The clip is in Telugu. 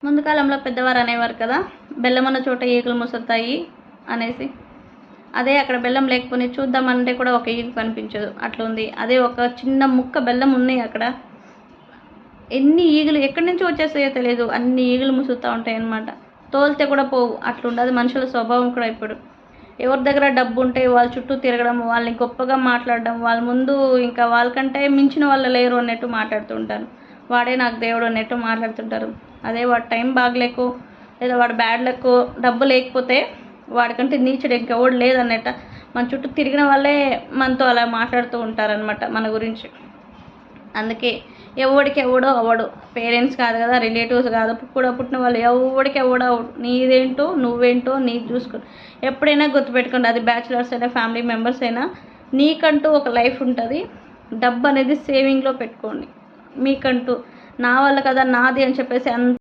ముందు కాలంలో పెద్దవారు అనేవారు కదా, బెల్లమున్న చోట ఈగలు ముసురుతాయి అనేసి. అదే అక్కడ బెల్లం లేకపోతే చూద్దామంటే కూడా ఒక ఈగ కనిపించదు, అట్లుంది. అదే ఒక చిన్న ముక్క బెల్లం ఉన్నాయి అక్కడ, ఎన్ని ఈగలు ఎక్కడి నుంచి వచ్చేస్తాయో తెలియదు, అన్ని ఈగలు ముసురుతూ ఉంటాయి అన్నమాట. తోలితే కూడా పోవు, అట్లుండదు మనుషుల స్వభావం కూడా. ఇప్పుడు ఎవరి దగ్గర డబ్బు ఉంటే వాళ్ళ చుట్టూ తిరగడం, వాళ్ళని గొప్పగా మాట్లాడడం, వాళ్ళ ముందు ఇంకా వాళ్ళకంటే మించిన వాళ్ళు లేరు అన్నట్టు మాట్లాడుతుంటారు. వాడే నాకు దేవుడు అన్నట్టు మాట్లాడుతుంటారు. అదే వాడు టైం బాగలేకో లేదా వాడు బ్యాడ్ లెక్కో డబ్బు లేకపోతే వాడికంటే నీచుడు ఇంకెవడు లేదన్నట్ట మన చుట్టూ తిరిగిన వాళ్ళే మనతో అలా మాట్లాడుతూ ఉంటారనమాట మన గురించి. అందుకే ఎవడికి ఎవడో అవడు, పేరెంట్స్ కాదు కదా, రిలేటివ్స్ కాదు, కూడా పుట్టిన వాళ్ళు ఎవడికి ఎవడో అవడు. నీదేంటో నువ్వేంటో నీకు చూసుకో. ఎప్పుడైనా గుర్తుపెట్టుకోండి, అది బ్యాచిలర్స్ అయినా ఫ్యామిలీ మెంబర్స్ అయినా, నీకంటూ ఒక లైఫ్ ఉంటుంది. డబ్బు అనేది సేవింగ్లో పెట్టుకోండి. మీకంటూ నా వల్ల కదా నాది అని చెప్పేసి